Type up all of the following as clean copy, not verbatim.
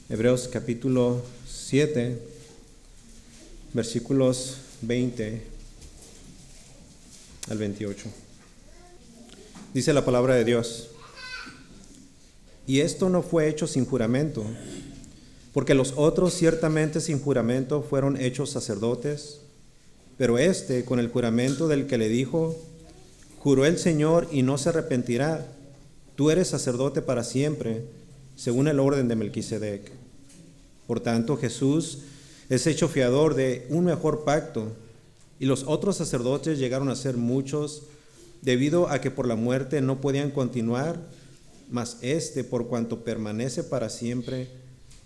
Hebreos capítulo 7, versículos 20 al 28. Dice la palabra de Dios: y esto no fue hecho sin juramento, porque los otros ciertamente sin juramento fueron hechos sacerdotes, pero este con el juramento del que le dijo: juró el Señor y no se arrepentirá, tú eres sacerdote para siempre, según el orden de Melquisedec. Por tanto, Jesús es hecho fiador de un mejor pacto, y los otros sacerdotes llegaron a ser muchos, debido a que por la muerte no podían continuar, mas este, por cuanto permanece para siempre,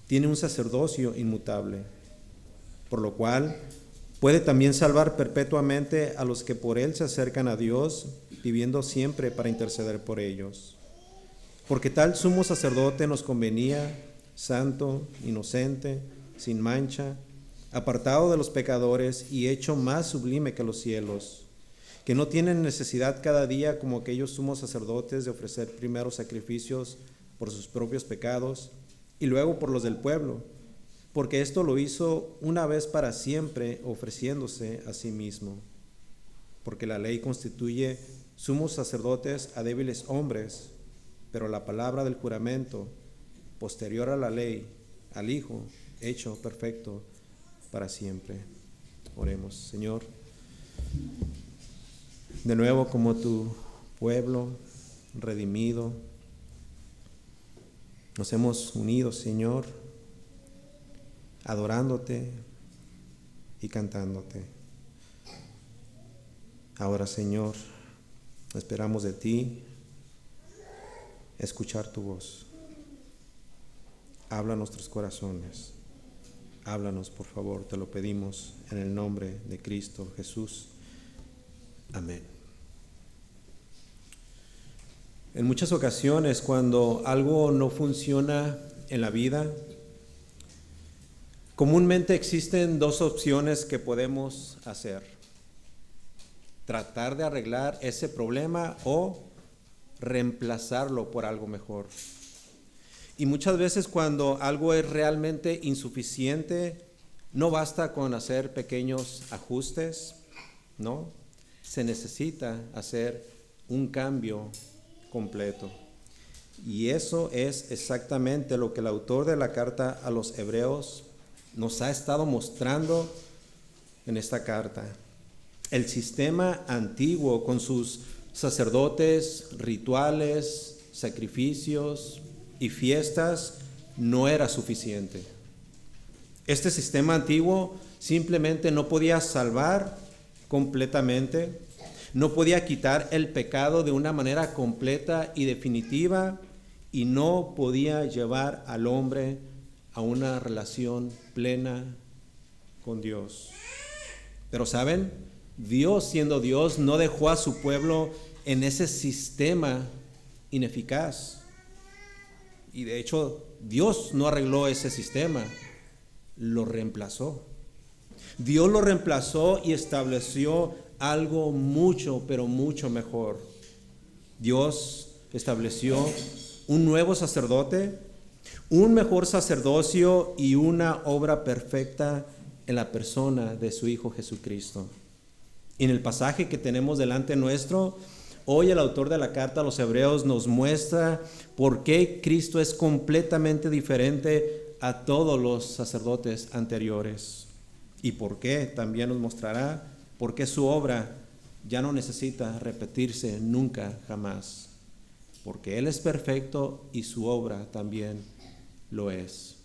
tiene un sacerdocio inmutable, por lo cual puede también salvar perpetuamente a los que por él se acercan a Dios, viviendo siempre para interceder por ellos. Porque tal sumo sacerdote nos convenía, santo, inocente, sin mancha, apartado de los pecadores y hecho más sublime que los cielos, que no tienen necesidad cada día como aquellos sumos sacerdotes de ofrecer primero sacrificios por sus propios pecados y luego por los del pueblo, porque esto lo hizo una vez para siempre, ofreciéndose a sí mismo. Porque la ley constituye sumos sacerdotes a débiles hombres, pero la palabra del juramento, posterior a la ley, al Hijo, hecho perfecto para siempre. Oremos. Señor, de nuevo como tu pueblo redimido, nos hemos unido, Señor, adorándote y cantándote. Ahora, Señor, esperamos de ti escuchar tu voz. Habla a nuestros corazones. Háblanos, por favor, te lo pedimos en el nombre de Cristo Jesús. Amén. En muchas ocasiones, cuando algo no funciona en la vida, comúnmente existen dos opciones que podemos hacer: tratar de arreglar ese problema o reemplazarlo por algo mejor. Y muchas veces cuando algo es realmente insuficiente, no basta con hacer pequeños ajustes, ¿no? Se necesita hacer un cambio completo. Y eso es exactamente lo que el autor de la carta a los Hebreos nos ha estado mostrando en esta carta. El sistema antiguo con sus sacerdotes, rituales, sacrificios y fiestas no era suficiente. Este sistema antiguo simplemente no podía salvar completamente, no podía quitar el pecado de una manera completa y definitiva, y no podía llevar al hombre a una relación plena con Dios. Pero ¿saben? Dios, siendo Dios, no dejó a su pueblo en ese sistema ineficaz. Y de hecho, Dios no arregló ese sistema, lo reemplazó. Dios lo reemplazó y estableció algo mucho, pero mucho mejor. Dios estableció un nuevo sacerdote, un mejor sacerdocio y una obra perfecta en la persona de su Hijo Jesucristo. Y en el pasaje que tenemos delante nuestro, hoy el autor de la carta a los Hebreos nos muestra por qué Cristo es completamente diferente a todos los sacerdotes anteriores. Y por qué también nos mostrará por qué su obra ya no necesita repetirse nunca, jamás. Porque Él es perfecto y su obra también lo es.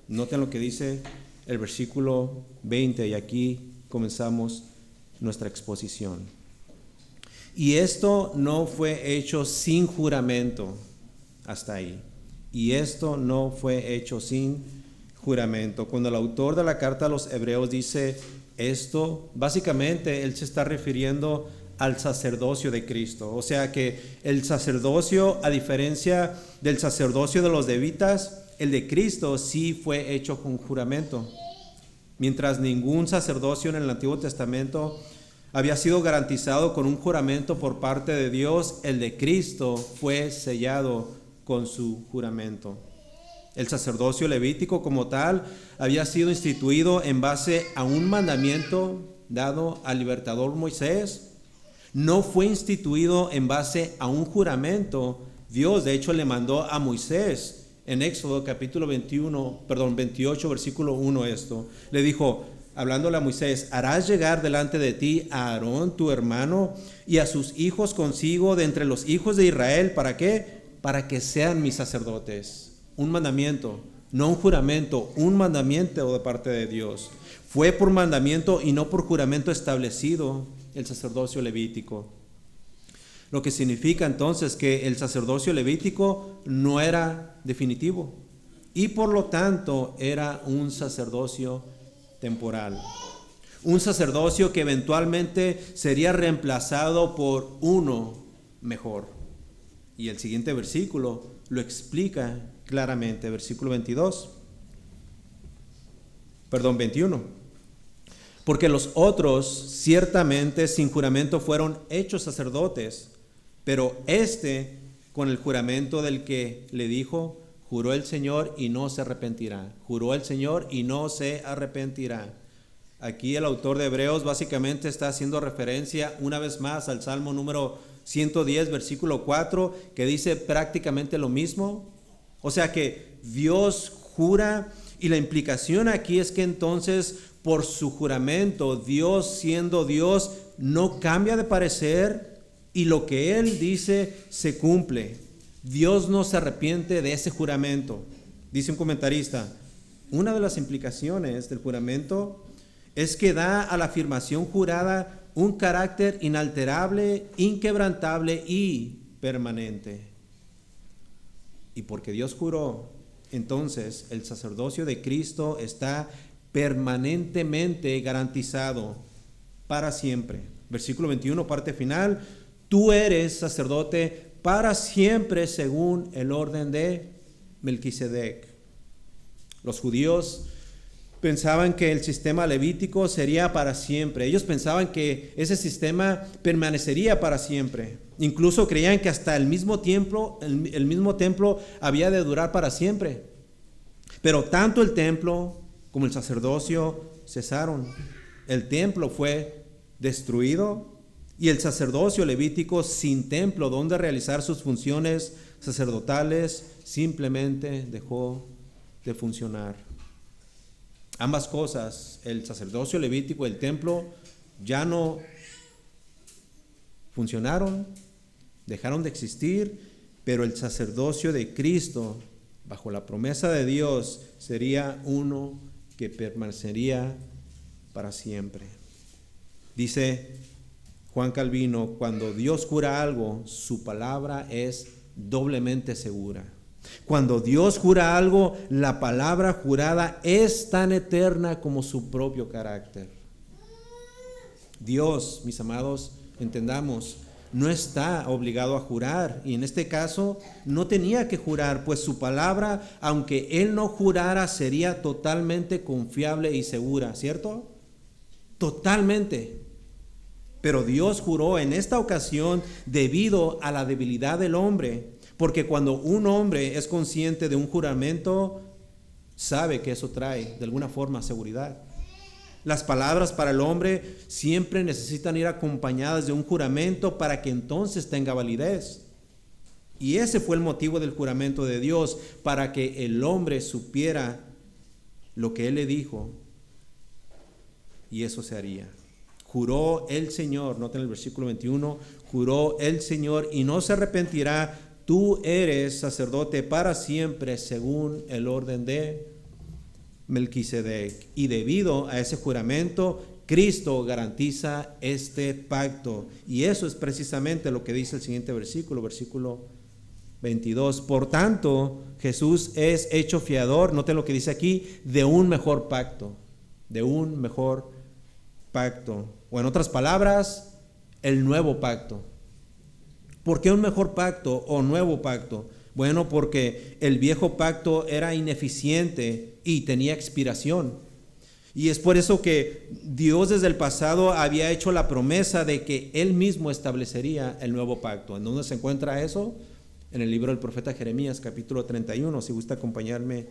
Noten lo que dice el versículo 20, y aquí comenzamos nuestra exposición. Y esto no fue hecho sin juramento. Hasta ahí. Y esto no fue hecho sin juramento. Cuando el autor de la carta a los Hebreos dice esto, básicamente él se está refiriendo al sacerdocio de Cristo. O sea que el sacerdocio, a diferencia del sacerdocio de los levitas, el de Cristo sí fue hecho con juramento. Mientras ningún sacerdocio en el Antiguo Testamento había sido garantizado con un juramento por parte de Dios, el de Cristo fue sellado con su juramento. El sacerdocio levítico como tal había sido instituido en base a un mandamiento dado al libertador Moisés. No fue instituido en base a un juramento. Dios, de hecho, le mandó a Moisés en Éxodo capítulo 28, versículo 1 esto. Le dijo, hablándole a Moisés, harás llegar delante de ti a Aarón, tu hermano, y a sus hijos consigo de entre los hijos de Israel. ¿Para qué? Para que sean mis sacerdotes. Un mandamiento, no un juramento, un mandamiento de parte de Dios. Fue por mandamiento y no por juramento establecido el sacerdocio levítico. Lo que significa entonces que el sacerdocio levítico no era definitivo y por lo tanto era un sacerdocio temporal. Un sacerdocio que eventualmente sería reemplazado por uno mejor. Y el siguiente versículo lo explica claramente, versículo 21. Porque los otros ciertamente sin juramento fueron hechos sacerdotes, pero este con el juramento del que le dijo, juró el Señor y no se arrepentirá. Juró el Señor y no se arrepentirá. Aquí el autor de Hebreos básicamente está haciendo referencia una vez más al Salmo número 110, versículo 4, que dice prácticamente lo mismo. O sea que Dios jura, y la implicación aquí es que entonces por su juramento, Dios siendo Dios, no cambia de parecer y lo que Él dice se cumple. Dios no se arrepiente de ese juramento. Dice un comentarista, una de las implicaciones del juramento es que da a la afirmación jurada un carácter inalterable, inquebrantable y permanente. Y porque Dios juró, entonces el sacerdocio de Cristo está permanentemente garantizado para siempre. Versículo 21, parte final. Tú eres sacerdote para siempre según el orden de Melquisedec. Los judíos pensaban que el sistema levítico sería para siempre. Ellos pensaban que ese sistema permanecería para siempre. Incluso creían que hasta el mismo templo había de durar para siempre. Pero tanto el templo como el sacerdocio cesaron. El templo fue destruido y el sacerdocio levítico sin templo donde realizar sus funciones sacerdotales simplemente dejó de funcionar. Ambas cosas, el sacerdocio levítico y el templo, ya no funcionaron, dejaron de existir, pero el sacerdocio de Cristo, bajo la promesa de Dios, sería uno que permanecería para siempre. Dice Juan Calvino, cuando Dios jura algo, su palabra es doblemente segura. Cuando Dios jura algo, la palabra jurada es tan eterna como su propio carácter. Dios, mis amados, entendamos, no está obligado a jurar, y en este caso no tenía que jurar, pues su palabra, aunque Él no jurara, sería totalmente confiable y segura, ¿cierto? Totalmente. Pero Dios juró en esta ocasión debido a la debilidad del hombre, porque cuando un hombre es consciente de un juramento, sabe que eso trae de alguna forma seguridad. Las palabras para el hombre siempre necesitan ir acompañadas de un juramento para que entonces tenga validez. Y ese fue el motivo del juramento de Dios, para que el hombre supiera lo que Él le dijo, y eso se haría. Juró el Señor, noten el versículo 21, juró el Señor y no se arrepentirá, tú eres sacerdote para siempre según el orden de Melquisedec. Y debido a ese juramento, Cristo garantiza este pacto. Y eso es precisamente lo que dice el siguiente versículo, versículo 22. Por tanto, Jesús es hecho fiador, noten lo que dice aquí, de un mejor pacto, de un mejor pacto. O en otras palabras, el nuevo pacto. ¿Por qué un mejor pacto o nuevo pacto? Bueno, porque el viejo pacto era ineficiente y tenía expiración. Y es por eso que Dios desde el pasado había hecho la promesa de que Él mismo establecería el nuevo pacto. ¿En dónde se encuentra eso? en el libro del profeta Jeremías, capítulo 31, si gusta acompañarme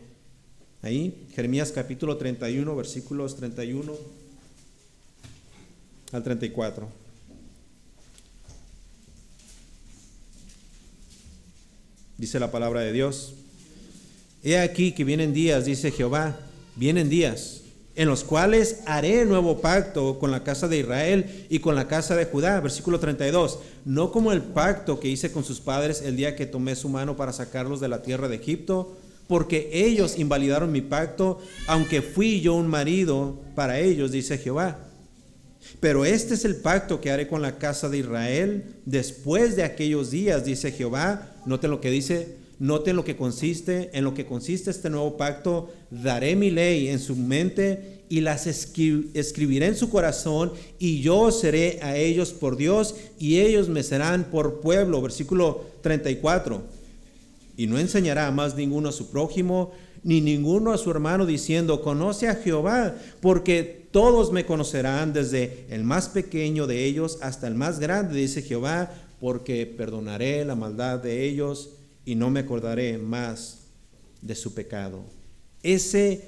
ahí. Jeremías capítulo 31, versículos 31 al 34. Dice la palabra de Dios: He aquí que vienen días, dice Jehová, vienen días en los cuales haré nuevo pacto con la casa de Israel y con la casa de Judá. Versículo 32. No como el pacto que hice con sus padres el día que tomé su mano para sacarlos de la tierra de Egipto, porque ellos invalidaron mi pacto, aunque fui yo un marido para ellos, dice Jehová. Pero este es el pacto que haré con la casa de Israel después de aquellos días, dice Jehová. Noten lo que dice. Noten lo que consiste, en lo que consiste este nuevo pacto. Daré mi ley en su mente y las escribiré en su corazón, y yo seré a ellos por Dios y ellos me serán por pueblo. Versículo 34. Y no enseñará más ninguno a su prójimo, ni ninguno a su hermano, diciendo: conoce a Jehová, porque todos me conocerán, desde el más pequeño de ellos hasta el más grande, dice Jehová, porque perdonaré la maldad de ellos y no me acordaré más de su pecado. Ese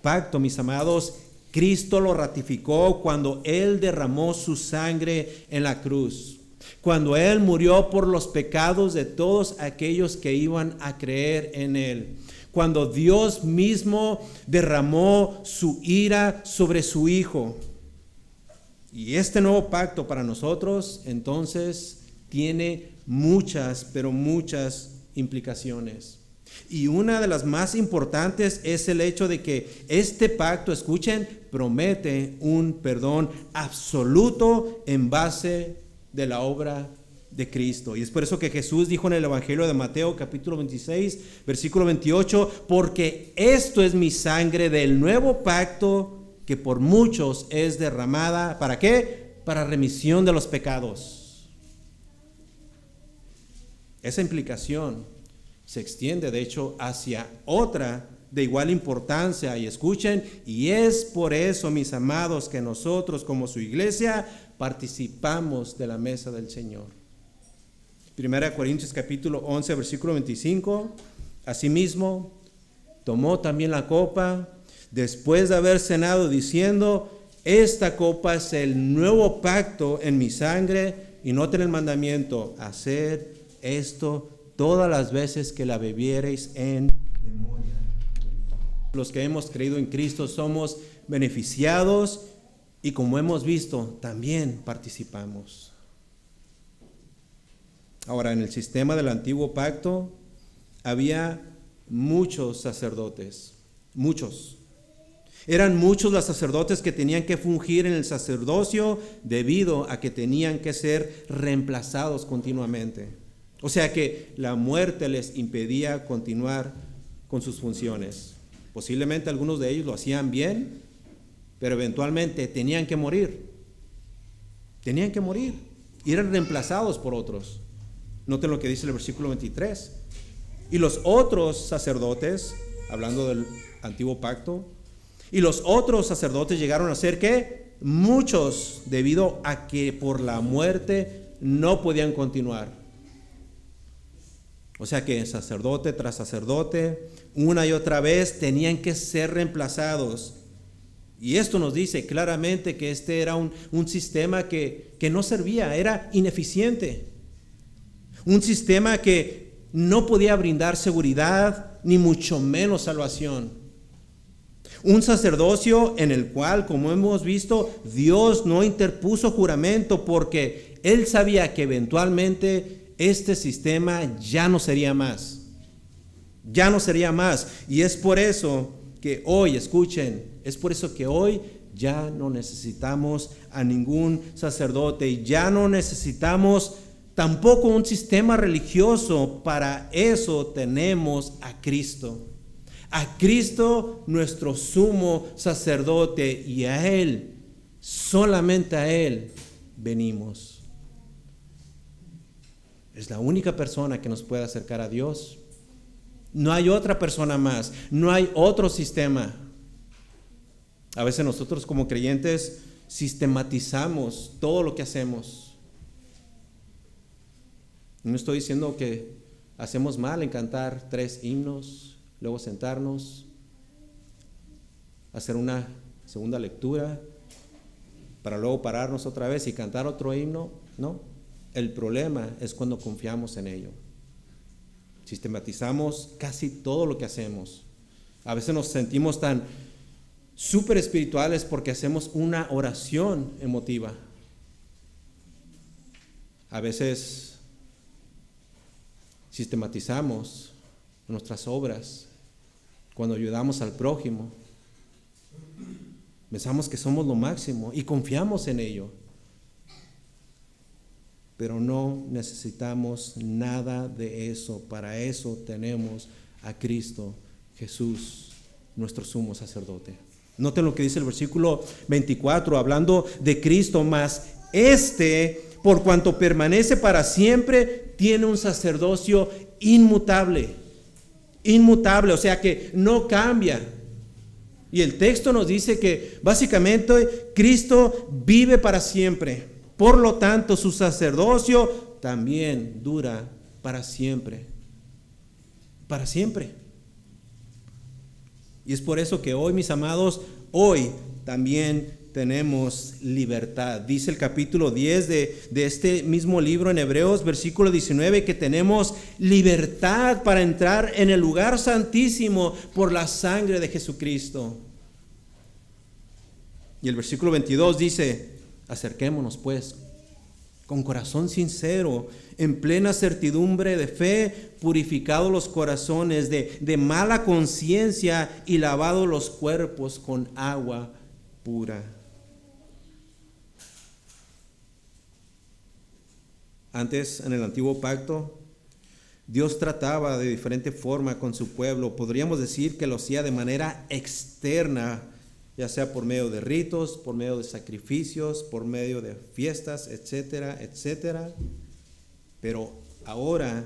pacto, mis amados, Cristo lo ratificó cuando Él derramó su sangre en la cruz, cuando Él murió por los pecados de todos aquellos que iban a creer en Él, cuando Dios mismo derramó su ira sobre su Hijo. Y este nuevo pacto para nosotros entonces tiene muchas, pero muchas implicaciones. Y una de las más importantes es el hecho de que este pacto, escuchen, promete un perdón absoluto en base de la obra de Cristo. Y es por eso que Jesús dijo en el Evangelio de Mateo capítulo 26, versículo 28, porque esto es mi sangre del nuevo pacto que por muchos es derramada. ¿Para qué? Para remisión de los pecados. Esa implicación se extiende, de hecho, hacia otra de igual importancia. Y escuchen, y es por eso, mis amados, que nosotros como su iglesia participamos de la mesa del Señor. 1 Corintios capítulo 11, versículo 25. Asimismo, tomó también la copa después de haber cenado, diciendo: esta copa es el nuevo pacto en mi sangre. Y noten el mandamiento: hacer esto todas las veces que la bebiereis en memoria. Los que hemos creído en Cristo somos beneficiados y, como hemos visto, también participamos. Ahora, en el sistema del antiguo pacto había muchos sacerdotes, muchos. Eran muchos los sacerdotes que tenían que fungir en el sacerdocio debido a que tenían que ser reemplazados continuamente. O sea que la muerte les impedía continuar con sus funciones. Posiblemente algunos de ellos lo hacían bien, pero eventualmente tenían que morir. Tenían que morir y eran reemplazados por otros. Noten lo que dice el versículo 23. Y los otros sacerdotes, hablando del antiguo pacto, y los otros sacerdotes llegaron a ser ¿qué? Muchos, debido a que por la muerte no podían continuar. O sea que sacerdote tras sacerdote, una y otra vez, tenían que ser reemplazados. Y esto nos dice claramente que este era un sistema que no servía, era ineficiente. Un sistema que no podía brindar seguridad, ni mucho menos salvación. Un sacerdocio en el cual, como hemos visto, Dios no interpuso juramento porque Él sabía que eventualmente este sistema ya no sería más. Ya no sería más. Y es por eso que hoy, escuchen, es por eso que hoy ya no necesitamos a ningún sacerdote y ya no necesitamos tampoco un sistema religioso. Para eso tenemos a Cristo. A Cristo, nuestro sumo sacerdote, y a Él, solamente a Él, venimos. Es la única persona que nos puede acercar a Dios. No hay otra persona más, no hay otro sistema. A veces nosotros como creyentes sistematizamos todo lo que hacemos. No estoy diciendo que hacemos mal en cantar 3 himnos, luego sentarnos, hacer una segunda lectura, para luego pararnos otra vez y cantar otro himno. No, el problema es cuando confiamos en ello. Sistematizamos casi todo lo que hacemos. A veces nos sentimos tan súper espirituales porque hacemos una oración emotiva. A veces sistematizamos nuestras obras cuando ayudamos al prójimo. Pensamos que somos lo máximo y confiamos en ello. Pero no necesitamos nada de eso. Para eso tenemos a Cristo Jesús, nuestro sumo sacerdote. Noten lo que dice el versículo 24, hablando de Cristo, mas por cuanto permanece para siempre, tiene un sacerdocio inmutable. Inmutable, o sea que no cambia. Y el texto nos dice que básicamente Cristo vive para siempre. Por lo tanto, su sacerdocio también dura para siempre. Para siempre. Y es por eso que hoy, mis amados, hoy también tenemos libertad. Dice el capítulo 10 de este mismo libro en Hebreos, versículo 19, que tenemos libertad para entrar en el lugar santísimo por la sangre de Jesucristo. Y el versículo 22 dice, acerquémonos pues con corazón sincero, en plena certidumbre de fe, purificados los corazones de mala conciencia y lavados los cuerpos con agua pura. Antes, en el antiguo pacto, Dios trataba de diferente forma con su pueblo. Podríamos decir que lo hacía de manera externa, ya sea por medio de ritos, por medio de sacrificios, por medio de fiestas, etcétera, etcétera. Pero ahora,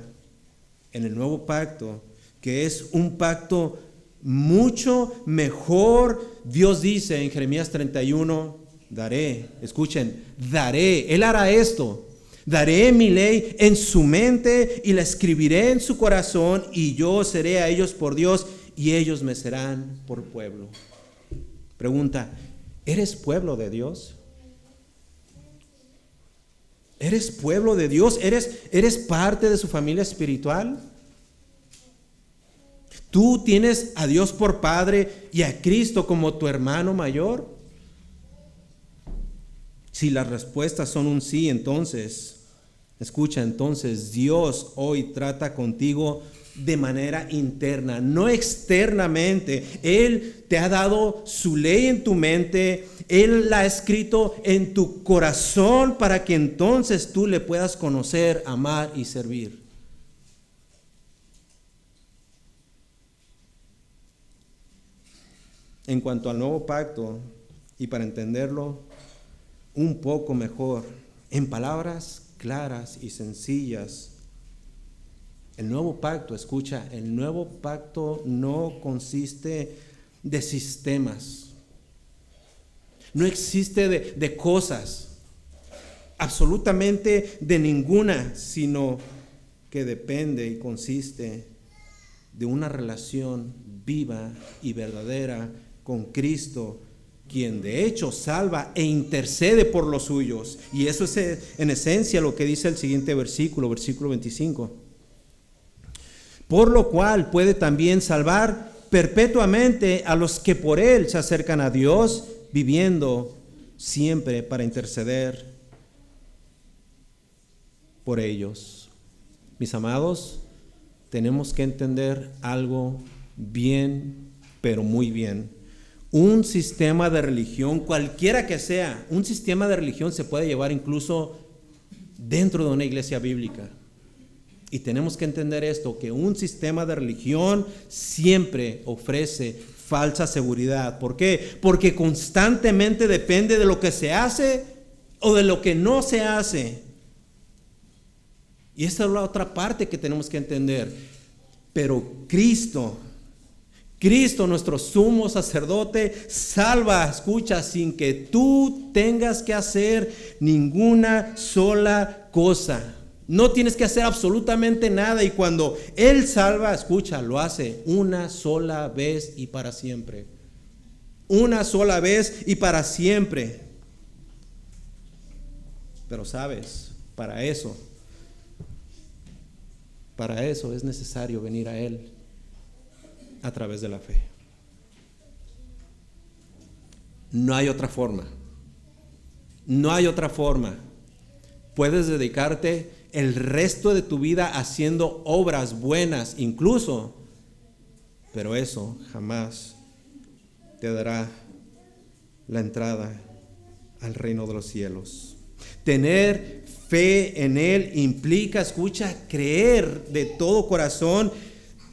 en el nuevo pacto, que es un pacto mucho mejor, Dios dice en Jeremías 31, daré, escuchen, daré, Él hará esto. Daré mi ley en su mente y la escribiré en su corazón, y yo seré a ellos por Dios y ellos me serán por pueblo. Pregunta, ¿eres pueblo de Dios? ¿Eres pueblo de Dios? ¿Eres parte de su familia espiritual? ¿Tú tienes a Dios por Padre y a Cristo como tu hermano mayor? Si las respuestas son un sí, entonces, escucha, entonces Dios hoy trata contigo de manera interna, no externamente. Él te ha dado su ley en tu mente, Él la ha escrito en tu corazón para que entonces tú le puedas conocer, amar y servir. En cuanto al nuevo pacto, y para entenderlo un poco mejor, en palabras claras y sencillas, el nuevo pacto, escucha, el nuevo pacto no consiste de sistemas, no existe de cosas, absolutamente de ninguna, sino que depende y consiste de una relación viva y verdadera con Cristo, quien de hecho salva e intercede por los suyos. Y eso es en esencia lo que dice el siguiente versículo 25. Por lo cual puede también salvar perpetuamente a los que por Él se acercan a Dios, viviendo siempre para interceder por ellos. Mis amados, tenemos que entender algo bien, pero muy bien. Un sistema de religión, cualquiera que sea, un sistema de religión se puede llevar incluso dentro de una iglesia bíblica. Y tenemos que entender esto, que un sistema de religión siempre ofrece falsa seguridad. ¿Por qué? Porque constantemente depende de lo que se hace o de lo que no se hace. Y esa es la otra parte que tenemos que entender. Pero Cristo, nuestro sumo sacerdote, salva, escucha, sin que tú tengas que hacer ninguna sola cosa. No tienes que hacer absolutamente nada. Y cuando Él salva, escucha, lo hace una sola vez y para siempre. Una sola vez y para siempre. Pero sabes, para eso es necesario venir a Él a través de la fe. No hay otra forma. No hay otra forma. Puedes dedicarte el resto de tu vida haciendo obras buenas incluso, pero eso jamás te dará la entrada al reino de los cielos. Tener fe en Él implica, escucha, creer de todo corazón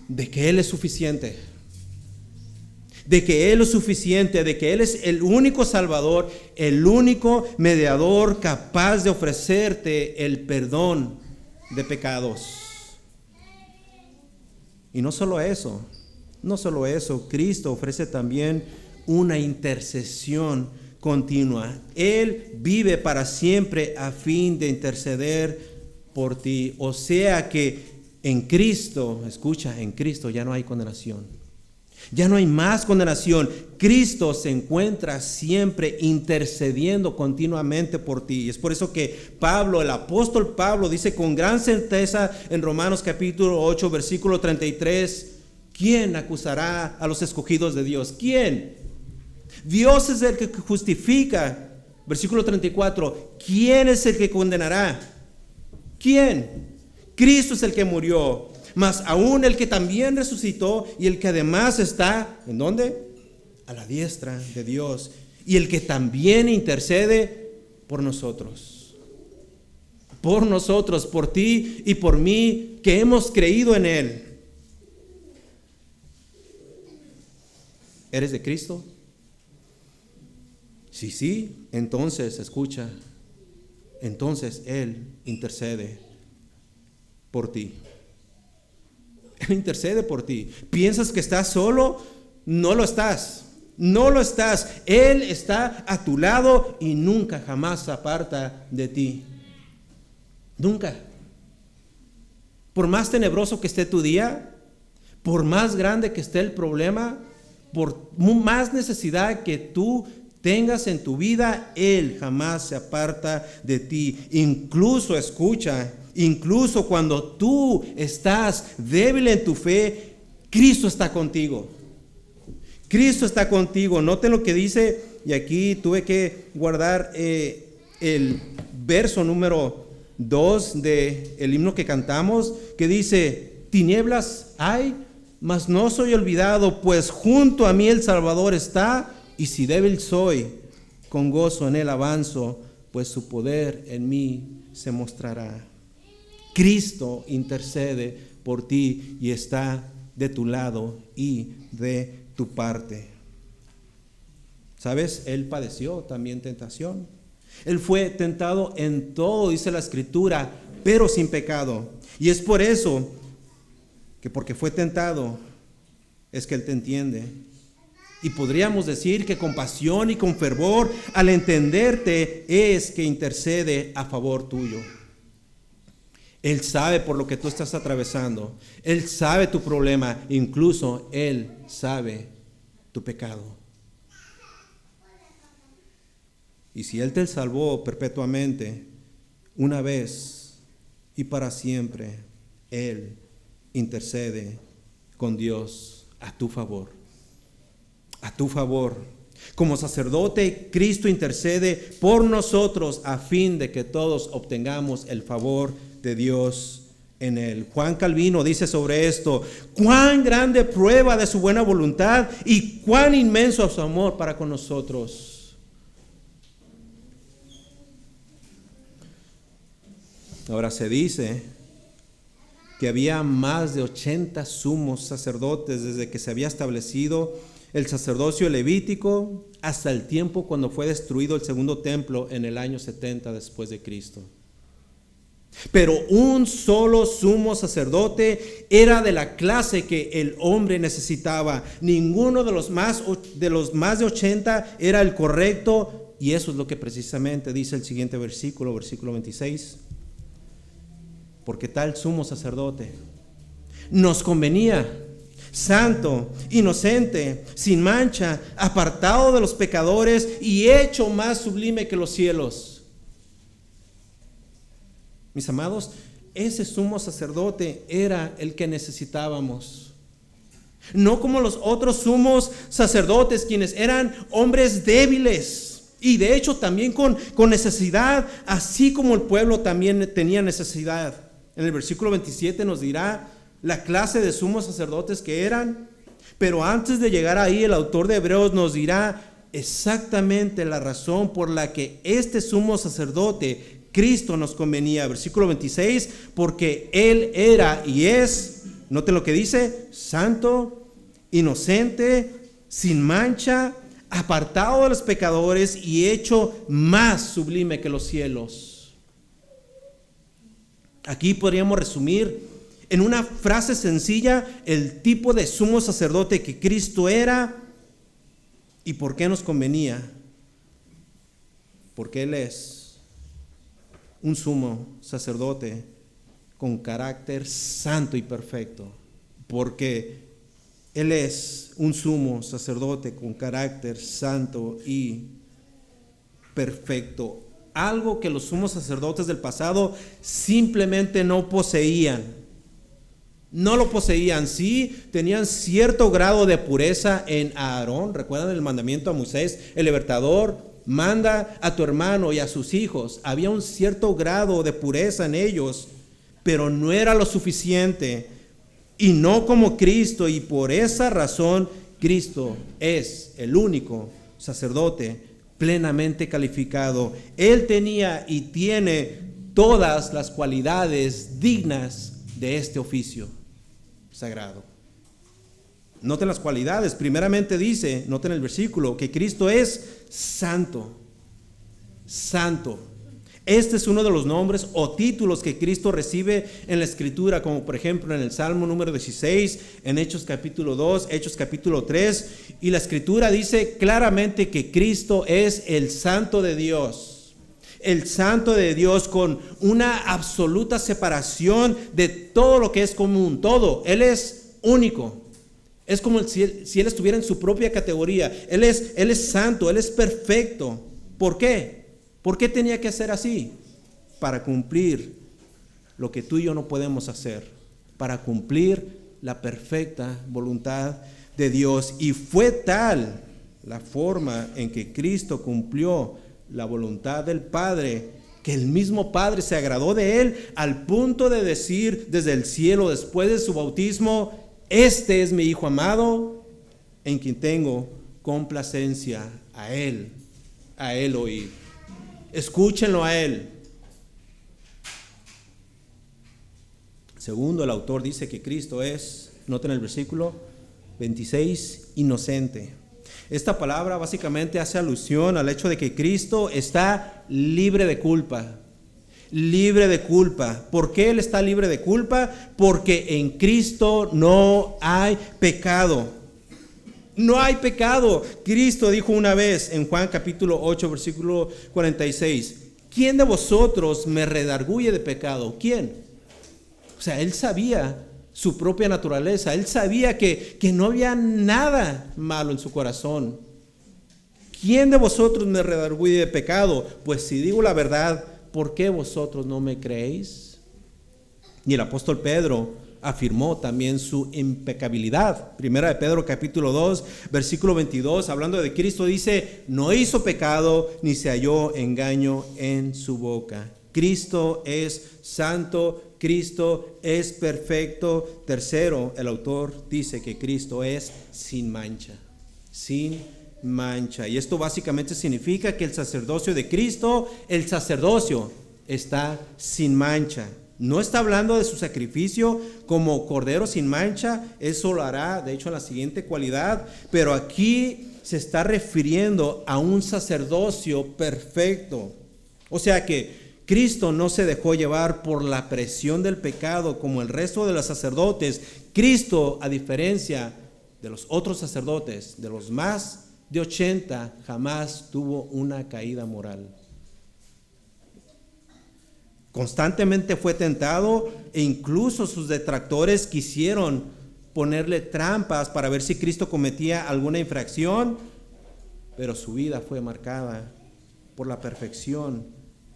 de que Él es suficiente. De que Él es suficiente, de que Él es el único Salvador, el único mediador capaz de ofrecerte el perdón de pecados. Y no solo eso, Cristo ofrece también una intercesión continua. Él vive para siempre a fin de interceder por ti. O sea que en Cristo, escucha, en Cristo ya no hay condenación. Ya no hay más condenación. Cristo se encuentra siempre intercediendo continuamente por ti. Y es por eso que Pablo, el apóstol Pablo, dice con gran certeza en Romanos capítulo 8, versículo 33, ¿quién acusará a los escogidos de Dios? ¿Quién? Dios es el que justifica. Versículo 34, ¿quién es el que condenará? ¿Quién? Cristo es el que murió, mas aún el que también resucitó y el que además está, ¿en dónde? A la diestra de Dios, y el que también intercede por nosotros, por ti y por mí, que hemos creído en Él. ¿Eres de Cristo? Sí, entonces escucha, entonces Él intercede por ti. Él intercede por ti. ¿Piensas que estás solo? No lo estás. No lo estás. Él está a tu lado y nunca jamás se aparta de ti. Nunca. Por más tenebroso que esté tu día, por más grande que esté el problema, por más necesidad que tú tengas en tu vida, Él jamás se aparta de ti. Incluso, escucha, incluso cuando tú estás débil en tu fe, Cristo está contigo. Cristo está contigo. Noten lo que dice, y aquí tuve que guardar el verso número 2 del himno que cantamos, que dice: tinieblas hay, mas no soy olvidado, pues junto a mí el Salvador está. Y si débil soy, con gozo en Él avanzo, pues su poder en mí se mostrará. Cristo intercede por ti y está de tu lado y de tu parte. ¿Sabes? Él padeció también tentación. Él fue tentado en todo, dice la Escritura, pero sin pecado. Y es por eso que porque fue tentado, es que Él te entiende. Y podríamos decir que con pasión y con fervor, al entenderte, es que intercede a favor tuyo. Él sabe por lo que tú estás atravesando. Él sabe tu problema. Incluso Él sabe tu pecado. Y si Él te salvó perpetuamente, una vez y para siempre, Él intercede con Dios a tu favor. A tu favor. Como sacerdote, Cristo intercede por nosotros a fin de que todos obtengamos el favor de Dios en Él. Juan Calvino dice sobre esto: cuán grande prueba de su buena voluntad y cuán inmenso su amor para con nosotros. Ahora se dice que había más de 80 sumos sacerdotes desde que se había establecido el sacerdocio levítico hasta el tiempo cuando fue destruido el segundo templo en el año 70 después de Cristo. Pero un solo sumo sacerdote era de la clase que el hombre necesitaba. Ninguno de los más de 80 era el correcto, y eso es lo que precisamente dice el siguiente versículo, versículo 26. porque tal sumo sacerdote nos convenía, santo, inocente, sin mancha, apartado de los pecadores y hecho más sublime que los cielos. Mis amados, ese sumo sacerdote era el que necesitábamos. No como los otros sumos sacerdotes, quienes eran hombres débiles y de hecho también con necesidad, así como el pueblo también tenía necesidad. En el versículo 27 nos dirá la clase de sumos sacerdotes que eran, pero antes de llegar ahí el autor de Hebreos nos dirá exactamente la razón por la que este sumo sacerdote Cristo nos convenía. Versículo 26, porque Él era y es, noten lo que dice, santo, inocente, sin mancha, apartado de los pecadores y hecho más sublime que los cielos. Aquí podríamos resumir en una frase sencilla el tipo de sumo sacerdote que Cristo era y por qué nos convenía. Porque Él es un sumo sacerdote con carácter santo y perfecto. Porque Él es un sumo sacerdote con carácter santo y perfecto. Algo que los sumos sacerdotes del pasado simplemente no poseían. No lo poseían, sí, tenían cierto grado de pureza en Aarón. ¿Recuerdan el mandamiento a Moisés, el libertador? Manda a tu hermano y a sus hijos. Había un cierto grado de pureza en ellos, pero no era lo suficiente. Y no como Cristo, y por esa razón Cristo es el único sacerdote plenamente calificado. Él tenía y tiene todas las cualidades dignas de este oficio sagrado. Noten las cualidades. Primeramente dice, noten el versículo, que Cristo es santo. Santo. Este es uno de los nombres o títulos que Cristo recibe en la Escritura, como por ejemplo en el Salmo número 16, en Hechos capítulo 2, Hechos capítulo 3, y la Escritura dice claramente que Cristo es el Santo de Dios. El Santo de Dios con una absoluta separación de todo lo que es común, todo. Él es único. Es como si Él estuviera en su propia categoría. Él es santo, Él es perfecto. ¿Por qué? ¿Por qué tenía que ser así? Para cumplir lo que tú y yo no podemos hacer. Para cumplir la perfecta voluntad de Dios. Y fue tal la forma en que Cristo cumplió la voluntad del Padre, que el mismo Padre se agradó de Él al punto de decir desde el cielo, después de su bautismo, este es mi Hijo amado, en quien tengo complacencia. A Él oír. Escúchenlo a Él. Segundo, el autor dice que Cristo es, noten el versículo 26, inocente. Esta palabra básicamente hace alusión al hecho de que Cristo está libre de culpa. Libre de culpa. ¿Por qué Él está libre de culpa? Porque en Cristo no hay pecado. No hay pecado. Cristo dijo una vez en Juan capítulo 8, versículo 46, ¿quién de vosotros me redarguye de pecado? ¿Quién? O sea, Él sabía su propia naturaleza. Él sabía que no había nada malo en su corazón. ¿Quién de vosotros me redarguye de pecado? Pues si digo la verdad, ¿por qué vosotros no me creéis? Y el apóstol Pedro afirmó también su impecabilidad. Primera de Pedro capítulo 2, versículo 22, hablando de Cristo, dice, no hizo pecado ni se halló engaño en su boca. Cristo es santo, Cristo es perfecto. Tercero, el autor dice que Cristo es sin mancha, sin mancha. Y esto básicamente significa que el sacerdocio de Cristo, el sacerdocio está sin mancha. No está hablando de su sacrificio como cordero sin mancha, eso lo hará, de hecho, en la siguiente cualidad, pero aquí se está refiriendo a un sacerdocio perfecto. O sea que Cristo no se dejó llevar por la presión del pecado como el resto de los sacerdotes. Cristo, a diferencia de los otros sacerdotes, de los más de 80, jamás tuvo una caída moral. Constantemente fue tentado e incluso sus detractores quisieron ponerle trampas para ver si Cristo cometía alguna infracción, pero su vida fue marcada por la perfección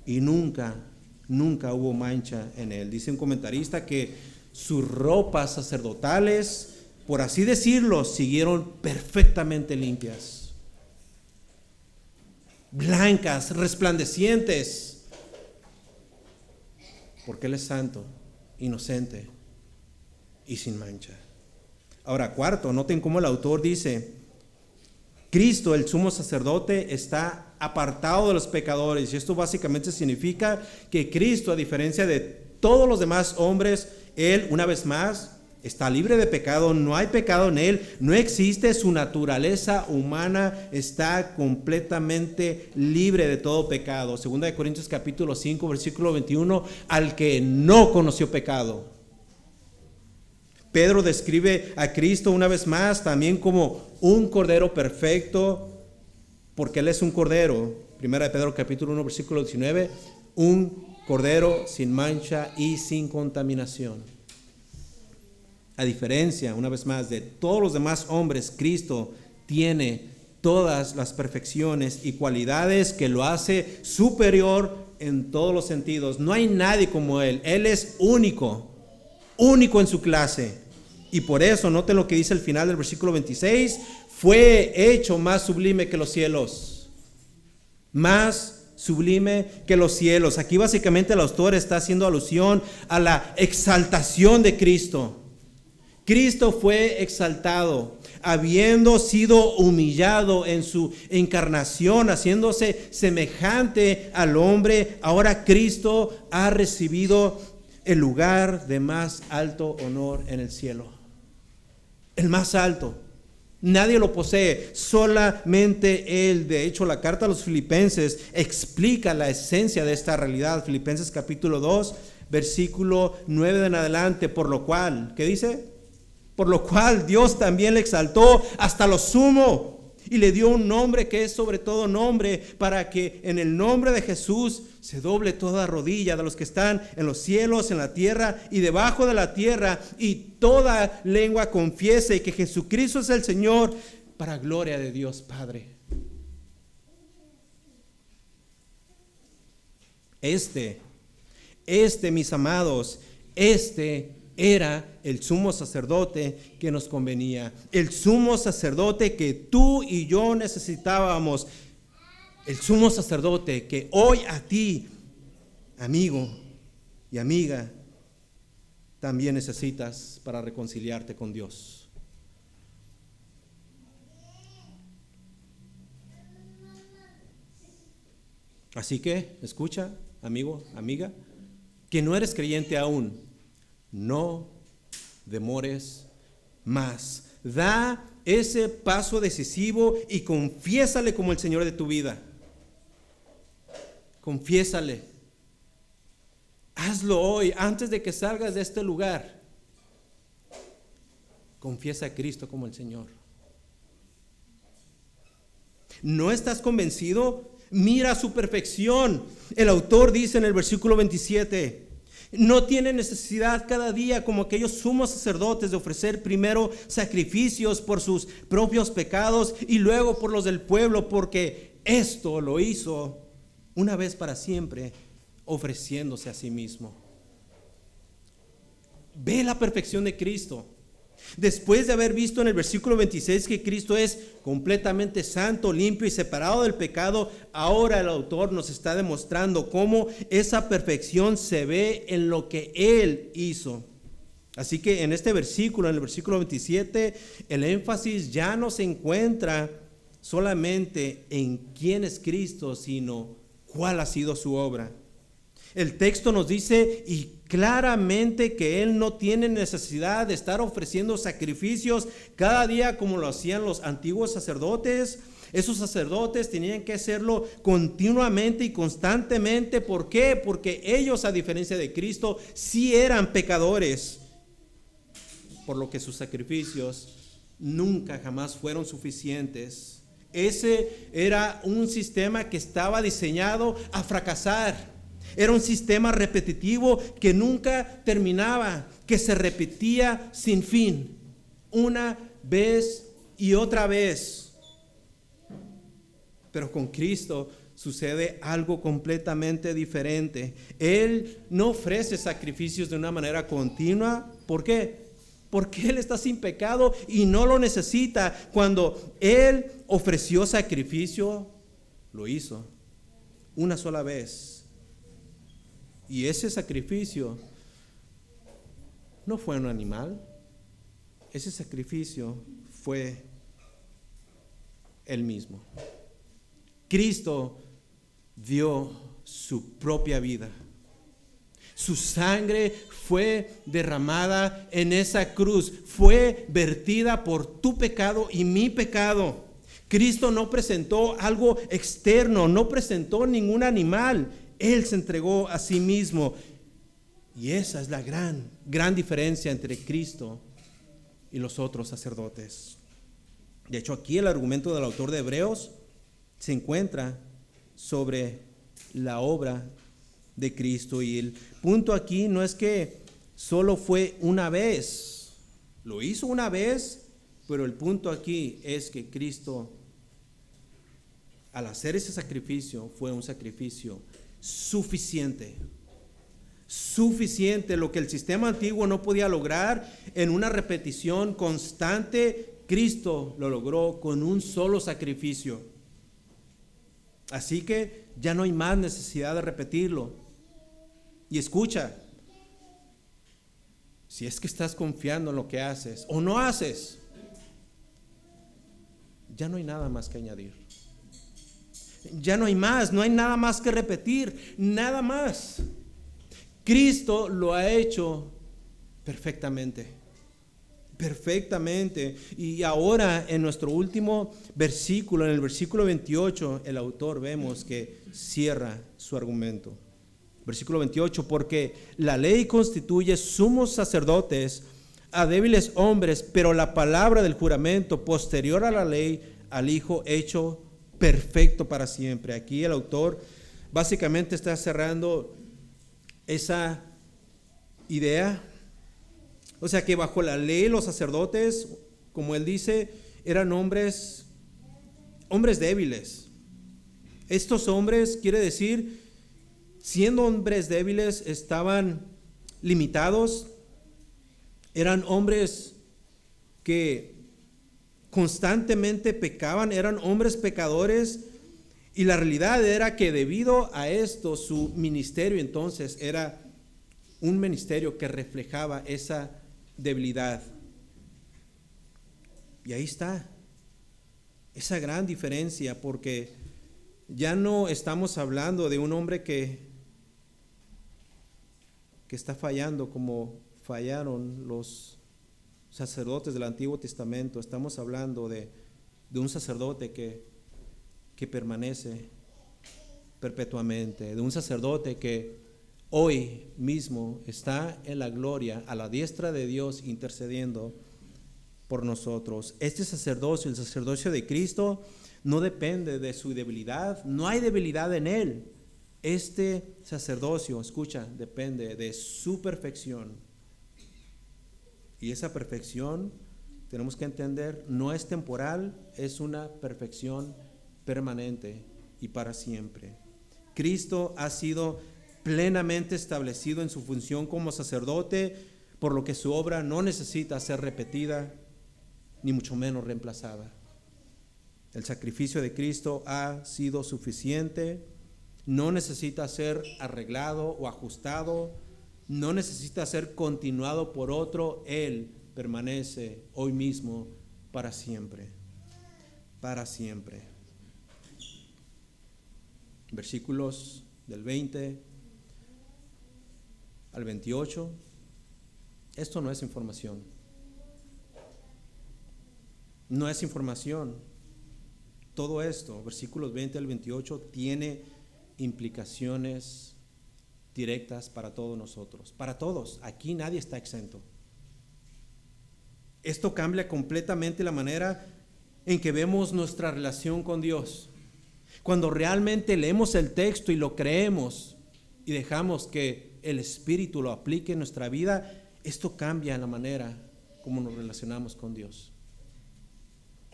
y nunca hubo mancha en él. Dice un comentarista que sus ropas sacerdotales, por así decirlo, siguieron perfectamente limpias, blancas, resplandecientes, porque Él es santo, inocente y sin mancha. Ahora, cuarto, noten cómo el autor dice: Cristo, el sumo sacerdote, está apartado de los pecadores. Y esto básicamente significa que Cristo, a diferencia de todos los demás hombres, Él, una vez más, está libre de pecado. No hay pecado en Él, no existe. Su naturaleza humana está completamente libre de todo pecado. Segunda de Corintios capítulo 5, versículo 21, al que no conoció pecado. Pedro describe a Cristo una vez más también como un cordero perfecto, porque Él es un cordero. Primera de Pedro capítulo 1 versículo 19, un cordero sin mancha y sin contaminación. A diferencia, una vez más, de todos los demás hombres, Cristo tiene todas las perfecciones y cualidades que lo hace superior en todos los sentidos. No hay nadie como Él. Él es único en su clase. Y por eso, noten lo que dice al final del versículo 26, fue hecho más sublime que los cielos. Más sublime que los cielos. Aquí básicamente el autor está haciendo alusión a la exaltación de Cristo. Cristo fue exaltado, habiendo sido humillado en su encarnación, haciéndose semejante al hombre. Ahora Cristo ha recibido el lugar de más alto honor en el cielo. El más alto. Nadie lo posee, solamente Él. De hecho, la carta a los Filipenses explica la esencia de esta realidad. Filipenses capítulo 2, versículo 9 en adelante. Por lo cual, ¿qué dice? Por lo cual Dios también le exaltó hasta lo sumo y le dio un nombre que es sobre todo nombre, para que en el nombre de Jesús se doble toda rodilla de los que están en los cielos, en la tierra y debajo de la tierra, y toda lengua confiese que Jesucristo es el Señor, para gloria de Dios Padre. Este, mis amados, era el sumo sacerdote que nos convenía, el sumo sacerdote que tú y yo necesitábamos, el sumo sacerdote que hoy a ti, amigo y amiga, también necesitas para reconciliarte con Dios. Así que, escucha, amigo, amiga, que no eres creyente aún, no demores más. Da ese paso decisivo y confiésale como el Señor de tu vida. Confiésale. Hazlo hoy, antes de que salgas de este lugar. Confiesa a Cristo como el Señor. ¿No estás convencido? Mira su perfección. El autor dice en el versículo 27, no tiene necesidad cada día como aquellos sumos sacerdotes de ofrecer primero sacrificios por sus propios pecados y luego por los del pueblo, porque esto lo hizo una vez para siempre, ofreciéndose a sí mismo. Ve la perfección de Cristo. Después de haber visto en el versículo 26 que Cristo es completamente santo, limpio y separado del pecado, ahora el autor nos está demostrando cómo esa perfección se ve en lo que Él hizo. Así que en este versículo, en el versículo 27, el énfasis ya no se encuentra solamente en quién es Cristo, sino cuál ha sido su obra. El texto nos dice y claramente que Él no tiene necesidad de estar ofreciendo sacrificios cada día como lo hacían los antiguos sacerdotes. Esos sacerdotes tenían que hacerlo continuamente y constantemente. ¿Por qué? Porque ellos, a diferencia de Cristo, sí eran pecadores, por lo que sus sacrificios nunca jamás fueron suficientes. Ese era un sistema que estaba diseñado a fracasar. Era un sistema repetitivo que nunca terminaba, que se repetía sin fin, una vez y otra vez. Pero con Cristo sucede algo completamente diferente. Él no ofrece sacrificios de una manera continua. ¿Por qué? Porque Él está sin pecado y no lo necesita. Cuando Él ofreció sacrificio, lo hizo una sola vez. Y ese sacrificio no fue un animal. Ese sacrificio fue Él mismo. Cristo dio su propia vida. Su sangre fue derramada en esa cruz, fue vertida por tu pecado y mi pecado. Cristo no presentó algo externo, no presentó ningún animal. Él se entregó a sí mismo. Y esa es la gran diferencia entre Cristo y los otros sacerdotes. De hecho, aquí el argumento del autor de Hebreos se encuentra sobre la obra de Cristo. Y el punto aquí no es que solo fue una vez. Lo hizo una vez, pero el punto aquí es que Cristo, al hacer ese sacrificio, fue un sacrificio suficiente. Suficiente, lo que el sistema antiguo no podía lograr en una repetición constante, Cristo lo logró con un solo sacrificio. Así que ya no hay más necesidad de repetirlo. Y escucha, si es que estás confiando en lo que haces o no haces, ya no hay nada más que añadir. Ya no hay más, no hay nada más que repetir, nada más. Cristo lo ha hecho perfectamente, perfectamente. Y ahora en nuestro último versículo, en el versículo 28, el autor vemos que cierra su argumento. Versículo 28, porque la ley constituye sumos sacerdotes a débiles hombres, pero la palabra del juramento posterior a la ley, al Hijo hecho perfecto para siempre. Aquí el autor básicamente está cerrando esa idea. O sea que bajo la ley los sacerdotes, como él dice, eran hombres débiles. Estos hombres, quiere decir, siendo hombres débiles, estaban limitados. Eran hombres que constantemente pecaban, eran hombres pecadores, y la realidad era que debido a esto su ministerio entonces era un ministerio que reflejaba esa debilidad. Y ahí está esa gran diferencia, porque ya no estamos hablando de un hombre que está fallando como fallaron los sacerdotes del Antiguo Testamento. Estamos hablando de un sacerdote que permanece perpetuamente, de un sacerdote que hoy mismo está en la gloria a la diestra de Dios intercediendo por nosotros. Este sacerdocio, el sacerdocio de Cristo, no depende de su debilidad, no hay debilidad en él. Este sacerdocio, escucha, depende de su perfección. Y esa perfección, tenemos que entender, no es temporal, es una perfección permanente y para siempre. Cristo ha sido plenamente establecido en su función como sacerdote, por lo que su obra no necesita ser repetida, ni mucho menos reemplazada. El sacrificio de Cristo ha sido suficiente, no necesita ser arreglado o ajustado, no necesita ser continuado por otro. Él permanece hoy mismo para siempre, para siempre. Versículos del 20 al 28. Esto no es información. No es información. Todo esto, versículos 20 al 28, tiene implicaciones directas para todos nosotros, para todos. Aquí nadie está exento. Esto cambia completamente la manera en que vemos nuestra relación con Dios. Cuando realmente leemos el texto y lo creemos y dejamos que el Espíritu lo aplique en nuestra vida, esto cambia la manera como nos relacionamos con Dios.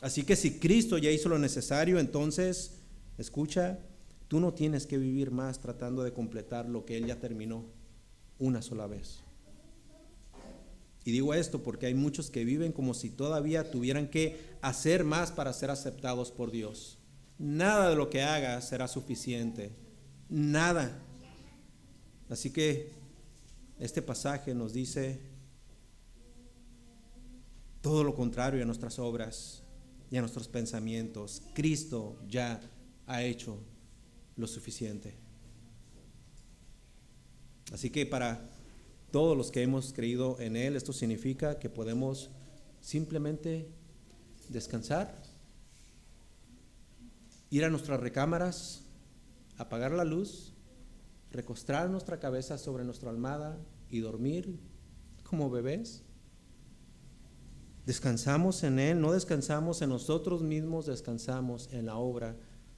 Así que si Cristo ya hizo lo necesario, entonces, escucha, tú no tienes que vivir más tratando de completar lo que Él ya terminó una sola vez. Y digo esto porque hay muchos que viven como si todavía tuvieran que hacer más para ser aceptados por Dios. Nada de lo que hagas será suficiente. Nada. Así que este pasaje nos dice todo lo contrario a nuestras obras y a nuestros pensamientos. Cristo ya ha hecho lo suficiente. Así que para todos los que hemos creído en Él, esto significa que podemos simplemente descansar, ir a nuestras recámaras, apagar la luz, recostar nuestra cabeza sobre nuestra almohada y dormir como bebés. Descansamos en Él, no descansamos en nosotros mismos, descansamos en la obra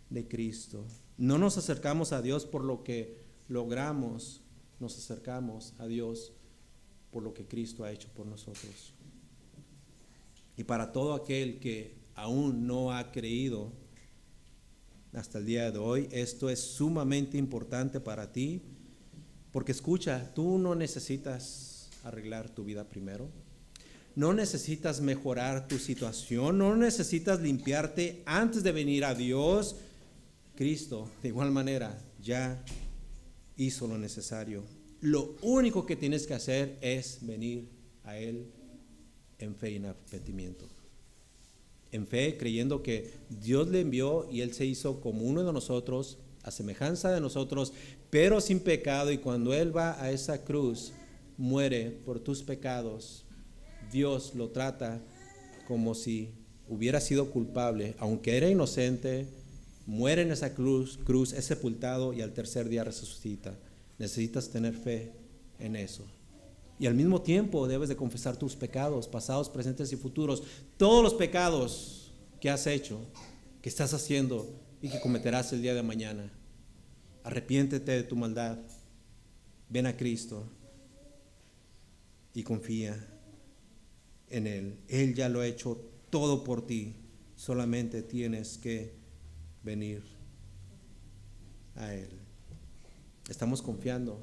de Cristo. No nos acercamos a Dios por lo que logramos, nos acercamos a Dios por lo que Cristo ha hecho por nosotros. Y para todo aquel que aún no ha creído hasta el día de hoy, esto es sumamente importante para ti, porque escucha, tú no necesitas arreglar tu vida primero, no necesitas mejorar tu situación, no necesitas limpiarte antes de venir a Dios. Cristo, de igual manera, ya hizo lo necesario. Lo único que tienes que hacer es venir a Él en fe y en arrepentimiento. En fe, creyendo que Dios le envió y Él se hizo como uno de nosotros, a semejanza de nosotros, pero sin pecado. Y cuando Él va a esa cruz, muere por tus pecados, Dios lo trata como si hubiera sido culpable, aunque era inocente. Muere en esa cruz, es sepultado y al tercer día resucita. Necesitas tener fe en eso. Y al mismo tiempo debes de confesar tus pecados, pasados, presentes y futuros. Todos los pecados que has hecho, que estás haciendo y que cometerás el día de mañana. Arrepiéntete de tu maldad. Ven a Cristo y confía en Él. Él ya lo ha hecho todo por ti. Solamente tienes que venir a Él. ¿Estamos confiando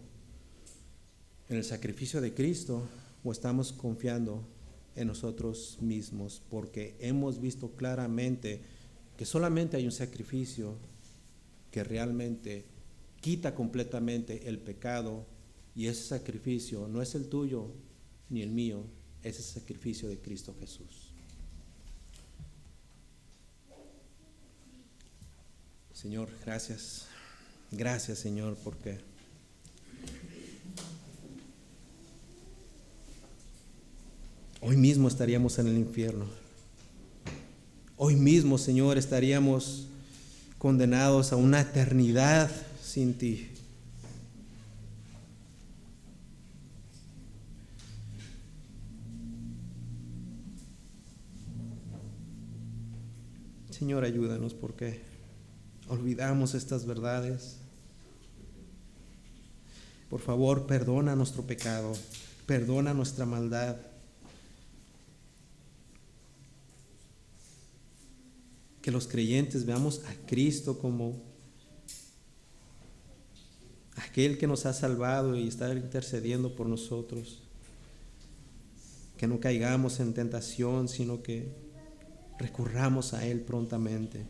en el sacrificio de Cristo o estamos confiando en nosotros mismos? Porque hemos visto claramente que solamente hay un sacrificio que realmente quita completamente el pecado, y ese sacrificio no es el tuyo ni el mío, es el sacrificio de Cristo Jesús. Señor, gracias. Gracias, Señor, porque hoy mismo estaríamos en el infierno. Hoy mismo, Señor, estaríamos condenados a una eternidad sin ti. Señor, ayúdanos porque olvidamos estas verdades. Por favor, perdona nuestro pecado, perdona nuestra maldad. Que los creyentes veamos a Cristo como aquel que nos ha salvado y está intercediendo por nosotros. Que no caigamos en tentación, sino que recurramos a Él prontamente.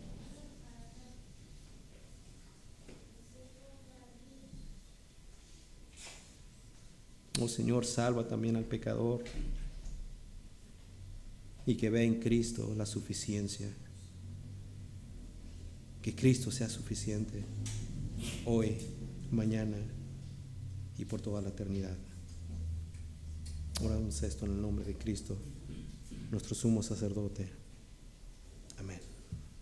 Oh Señor, salva también al pecador y que vea en Cristo la suficiencia. Que Cristo sea suficiente hoy, mañana y por toda la eternidad. Oramos esto en el nombre de Cristo, nuestro sumo sacerdote. Amén.